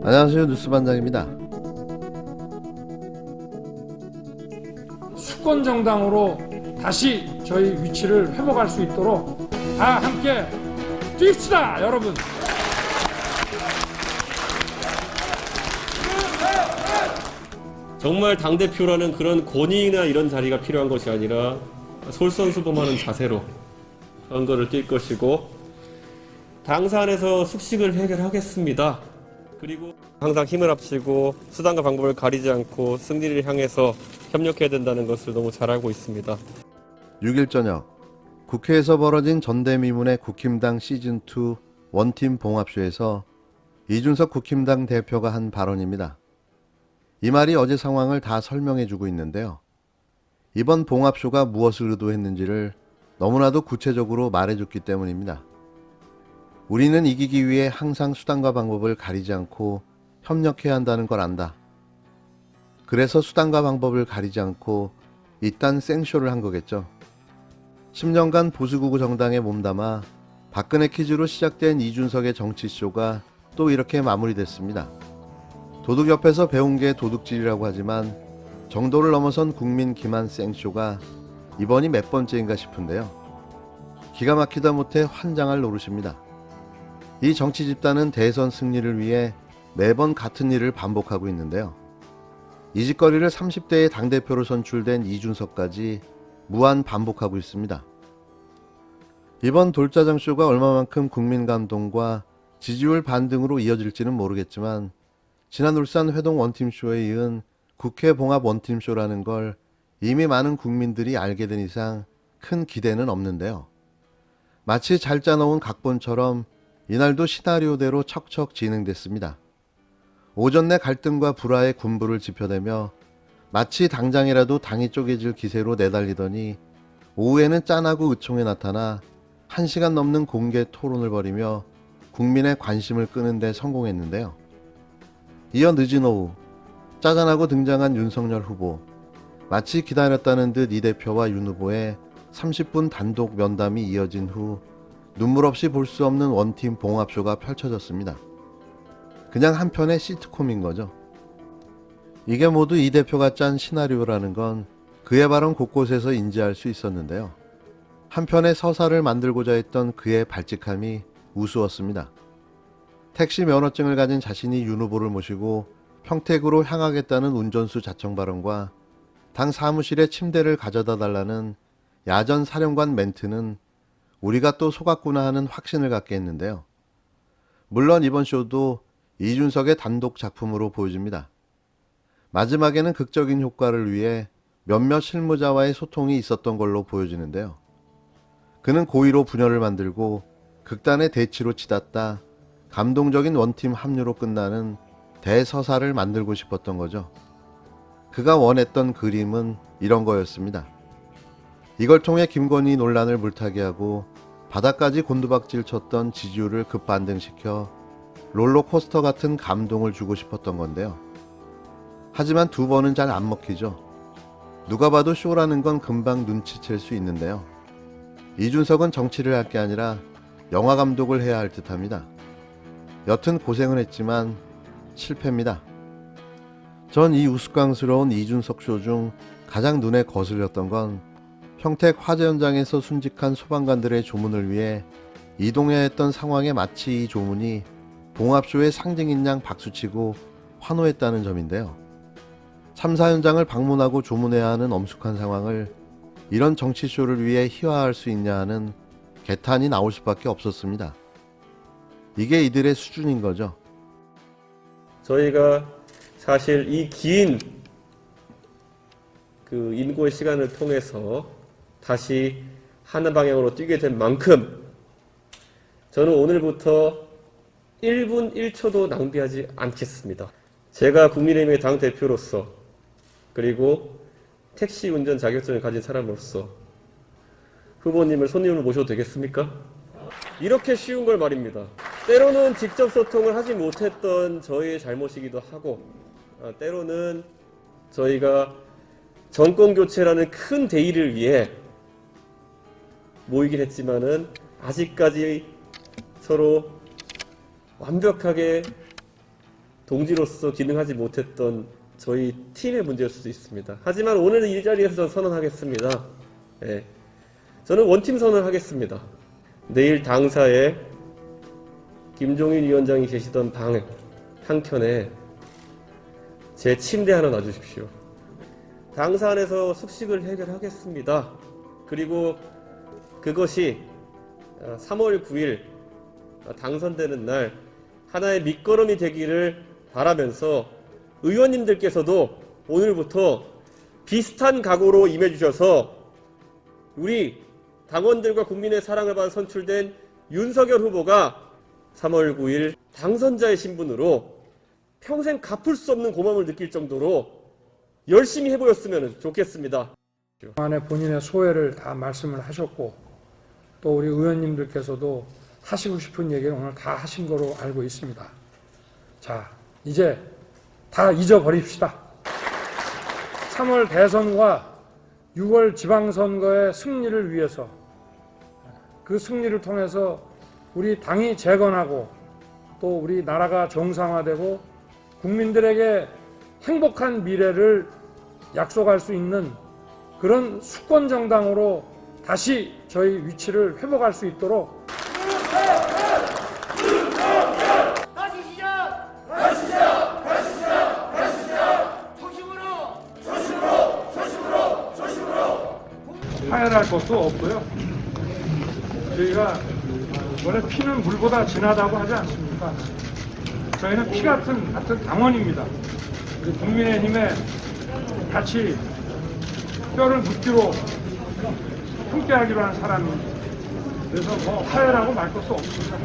안녕하세요, 뉴스반장입니다. 수권 정당으로 다시 저희 위치를 회복할 수 있도록 다 함께 뛰읍시다, 여러분. 정말 당대표라는 그런 권위나 이런 자리가 필요한 것이 아니라 솔선수범하는 자세로 선거를 뛸 것이고, 당사 안에서 숙식을 해결하겠습니다. 그리고 항상 힘을 합치고 수단과 방법을 가리지 않고 승리를 향해서 협력해야 된다는 것을 너무 잘 알고 있습니다. 6일 저녁 국회에서 벌어진 전대미문의 국힘당 시즌2 원팀 봉합쇼에서 이준석 국힘당 대표가 한 발언입니다. 이 말이 어제 상황을 다 설명해주고 있는데요. 이번 봉합쇼가 무엇을 의도했는지를 너무나도 구체적으로 말해줬기 때문입니다. 우리는 이기기 위해 항상 수단과 방법을 가리지 않고 협력해야 한다는 걸 안다. 그래서 수단과 방법을 가리지 않고 이딴 생쇼를 한 거겠죠. 10년간 보수구구 정당에 몸담아 박근혜 퀴즈로 시작된 이준석의 정치쇼가 또 이렇게 마무리됐습니다. 도둑 옆에서 배운 게 도둑질이라고 하지만 정도를 넘어선 국민 기만 생쇼가 이번이 몇 번째인가 싶은데요. 기가 막히다 못해 환장할 노릇입니다. 이 정치 집단은 대선 승리를 위해 매번 같은 일을 반복하고 있는데요. 이 짓거리를 30대의 당대표로 선출된 이준석까지 무한 반복하고 있습니다. 이번 돌짜장쇼가 얼마만큼 국민 감동과 지지율 반등으로 이어질지는 모르겠지만 지난 울산 회동 원팀쇼에 이은 국회 봉합 원팀쇼라는 걸 이미 많은 국민들이 알게 된 이상 큰 기대는 없는데요. 마치 잘 짜놓은 각본처럼 이날도 시나리오대로 척척 진행됐습니다. 오전 내 갈등과 불화의 군부를 지펴대며 마치 당장이라도 당이 쪼개질 기세로 내달리더니 오후에는 짠하고 의총에 나타나 1시간 넘는 공개 토론을 벌이며 국민의 관심을 끄는 데 성공했는데요. 이어 늦은 오후 짜잔하고 등장한 윤석열 후보, 마치 기다렸다는 듯 이 대표와 윤 후보의 30분 단독 면담이 이어진 후 눈물 없이 볼 수 없는 원팀 봉합쇼가 펼쳐졌습니다. 그냥 한편의 시트콤인 거죠. 이게 모두 이 대표가 짠 시나리오라는 건 그의 발언 곳곳에서 인지할 수 있었는데요. 한편의 서사를 만들고자 했던 그의 발칙함이 우스웠습니다. 택시 면허증을 가진 자신이 윤 후보를 모시고 평택으로 향하겠다는 운전수 자청 발언과 당 사무실에 침대를 가져다 달라는 야전 사령관 멘트는 우리가 또 속았구나 하는 확신을 갖게 했는데요. 물론 이번 쇼도 이준석의 단독 작품으로 보여집니다. 마지막에는 극적인 효과를 위해 몇몇 실무자와의 소통이 있었던 걸로 보여지는데요. 그는 고의로 분열을 만들고 극단의 대치로 치닫다 감동적인 원팀 합류로 끝나는 대서사를 만들고 싶었던 거죠. 그가 원했던 그림은 이런 거였습니다. 이걸 통해 김건희 논란을 물타기 하고 바닥까지 곤두박질 쳤던 지지율을 급반등시켜 롤러코스터 같은 감동을 주고 싶었던 건데요. 하지만 두 번은 잘 안 먹히죠. 누가 봐도 쇼라는 건 금방 눈치챌 수 있는데요. 이준석은 정치를 할 게 아니라 영화 감독을 해야 할 듯합니다. 여튼 고생은 했지만 실패입니다. 전 이 우스꽝스러운 이준석 쇼 중 가장 눈에 거슬렸던 건 평택 화재 현장에서 순직한 소방관들의 조문을 위해 이동해야 했던 상황에 마치 이 조문이 봉합쇼의 상징인 양 박수치고 환호했다는 점인데요. 참사 현장을 방문하고 조문해야 하는 엄숙한 상황을 이런 정치쇼를 위해 희화할 수 있냐 하는 개탄이 나올 수밖에 없었습니다. 이게 이들의 수준인 거죠. 저희가 사실 이 긴 그 인고의 시간을 통해서 다시 하는 방향으로 뛰게 된 만큼 저는 오늘부터 1분 1초도 낭비하지 않겠습니다. 제가 국민의힘의 당대표로서 그리고 택시 운전 자격증을 가진 사람으로서 후보님을 손님으로 모셔도 되겠습니까? 이렇게 쉬운 걸 말입니다. 때로는 직접 소통을 하지 못했던 저희의 잘못이기도 하고 때로는 저희가 정권교체라는 큰 대의를 위해 모이긴 했지만은 아직까지 서로 완벽하게 동지로서 기능하지 못했던 저희 팀의 문제일 수도 있습니다. 하지만 오늘 이 자리에서 저는 선언하겠습니다. 예. 저는 원팀 선언하겠습니다. 내일 당사에 김종인 위원장이 계시던 방 한켠에 제 침대 하나 놔주십시오. 당사 안에서 숙식을 해결하겠습니다. 그리고 그것이 3월 9일 당선되는 날 하나의 밑거름이 되기를 바라면서 의원님들께서도 오늘부터 비슷한 각오로 임해주셔서 우리 당원들과 국민의 사랑을 받아 선출된 윤석열 후보가 3월 9일 당선자의 신분으로 평생 갚을 수 없는 고마움을 느낄 정도로 열심히 해보였으면 좋겠습니다. 안에 본인의 소회를 다 말씀을 하셨고 또 우리 의원님들께서도 하시고 싶은 얘기를 오늘 다 하신 거로 알고 있습니다. 자, 이제 다 잊어버립시다. 3월 대선과 6월 지방선거의 승리를 위해서 그 승리를 통해서 우리 당이 재건하고 또 우리 나라가 정상화되고 국민들에게 행복한 미래를 약속할 수 있는 그런 수권정당으로 다시 저희 위치를 회복할 수 있도록 파열할 것도 없고요. 저희가 원래 피는 물보다 진하다고 하지 않습니까? 저희는 피 같은 당원입니다. 우리 국민의힘에 같이 뼈를 묻기로 함께하기로 한 사람입니다. 그래서 뭐 파열하고 말 것도 없습니다.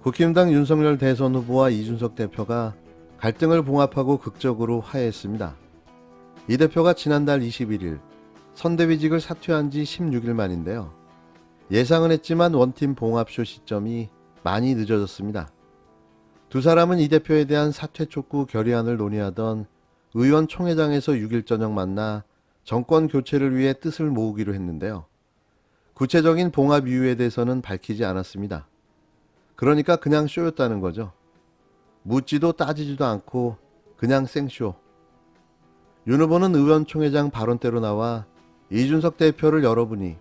국힘당 윤석열 대선 후보와 이준석 대표가 갈등을 봉합하고 극적으로 화해했습니다. 이 대표가 지난달 21일 선대위직을 사퇴한 지 16일 만인데요. 예상은 했지만 원팀 봉합쇼 시점이 많이 늦어졌습니다. 두 사람은 이 대표에 대한 사퇴 촉구 결의안을 논의하던 의원총회장에서 6일 저녁 만나 정권 교체를 위해 뜻을 모으기로 했는데요. 구체적인 봉합 이유에 대해서는 밝히지 않았습니다. 그러니까 그냥 쇼였다는 거죠. 묻지도 따지지도 않고 그냥 생쇼. 윤 후보는 의원총회장 발언대로 나와 이준석 대표를 여러분이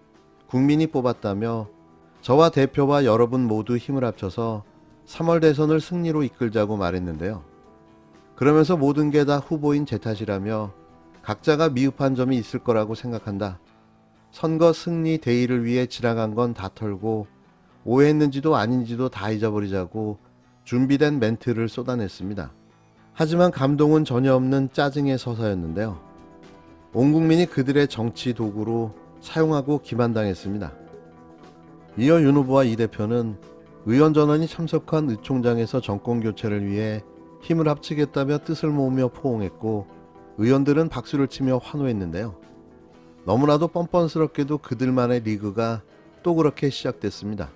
국민이 뽑았다며 저와 대표와 여러분 모두 힘을 합쳐서 3월 대선을 승리로 이끌자고 말했는데요. 그러면서 모든 게 다 후보인 제 탓이라며 각자가 미흡한 점이 있을 거라고 생각한다. 선거 승리 대의를 위해 지나간 건 다 털고 오해했는지도 아닌지도 다 잊어버리자고 준비된 멘트를 쏟아냈습니다. 하지만 감동은 전혀 없는 짜증의 서사였는데요. 온 국민이 그들의 정치 도구로 사용하고 기만당했습니다. 이어 윤 후보와 이 대표는 의원 전원이 참석한 의총장에서 정권교체를 위해 힘을 합치겠다며 뜻을 모으며 포옹했고 의원들은 박수를 치며 환호했는데요. 너무나도 뻔뻔스럽게도 그들만의 리그가 또 그렇게 시작됐습니다.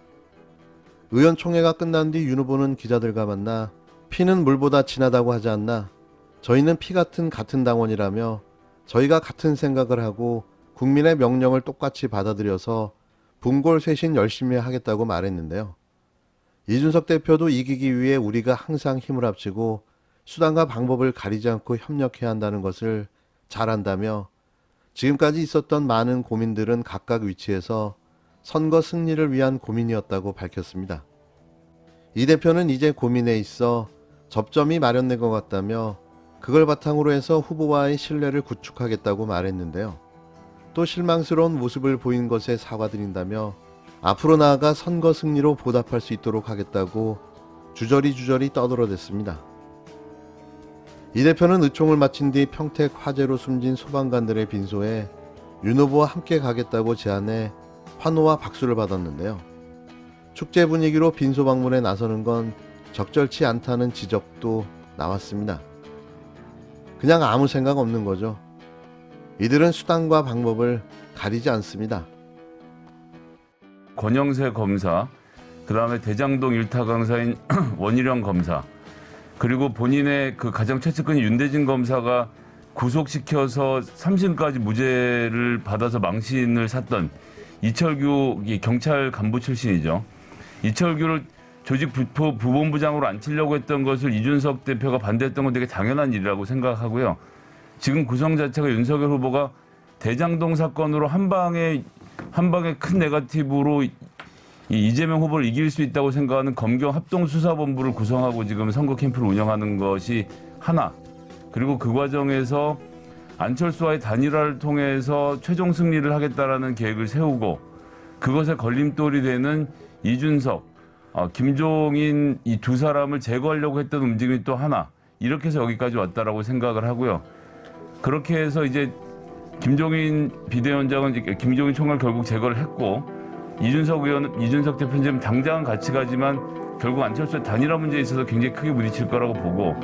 의원총회가 끝난 뒤 윤 후보는 기자들과 만나 피는 물보다 진하다고 하지 않나? 저희는 피 같은 당원이라며 저희가 같은 생각을 하고 국민의 명령을 똑같이 받아들여서 분골쇄신 열심히 하겠다고 말했는데요. 이준석 대표도 이기기 위해 우리가 항상 힘을 합치고 수단과 방법을 가리지 않고 협력해야 한다는 것을 잘 안다며 지금까지 있었던 많은 고민들은 각각 위치에서 선거 승리를 위한 고민이었다고 밝혔습니다. 이 대표는 이제 고민에 있어 접점이 마련된 것 같다며 그걸 바탕으로 해서 후보와의 신뢰를 구축하겠다고 말했는데요. 또 실망스러운 모습을 보인 것에 사과드린다며 앞으로 나아가 선거 승리로 보답할 수 있도록 하겠다고 주저리 떠들어댔습니다. 이 대표는 의총을 마친 뒤 평택 화재로 숨진 소방관들의 빈소에 윤 후보와 함께 가겠다고 제안해 환호와 박수를 받았는데요. 축제 분위기로 빈소 방문에 나서는 건 적절치 않다는 지적도 나왔습니다. 그냥 아무 생각 없는 거죠. 이들은 수단과 방법을 가리지 않습니다. 권영세 검사, 그 다음에 대장동 일타 강사인 원희룡 검사, 그리고 본인의 그 가장 최측근인 윤대진 검사가 구속시켜서 3심까지 무죄를 받아서 망신을 샀던 이철규 경찰 간부 출신이죠. 이철규를 조직 부본부장으로 앉히려고 했던 것을 이준석 대표가 반대했던 건 되게 당연한 일이라고 생각하고요. 지금 구성 자체가 윤석열 후보가 대장동 사건으로 한 방에 큰 네거티브로 이 이재명 후보를 이길 수 있다고 생각하는 검경 합동수사본부를 구성하고 지금 선거 캠프를 운영하는 것이 하나. 그리고 그 과정에서 안철수와의 단일화를 통해서 최종 승리를 하겠다라는 계획을 세우고 그것에 걸림돌이 되는 이준석, 김종인 이 두 사람을 제거하려고 했던 움직임이 또 하나. 이렇게 해서 여기까지 왔다라고 생각을 하고요. 그렇게 해서 이제 김종인 비대위원장은 이제 김종인 총괄 결국 제거를 했고 이준석 대표는 지금 당장은 같이 가지만 결국 안철수의 단일화 문제에 있어서 굉장히 크게 부딪힐 거라고 보고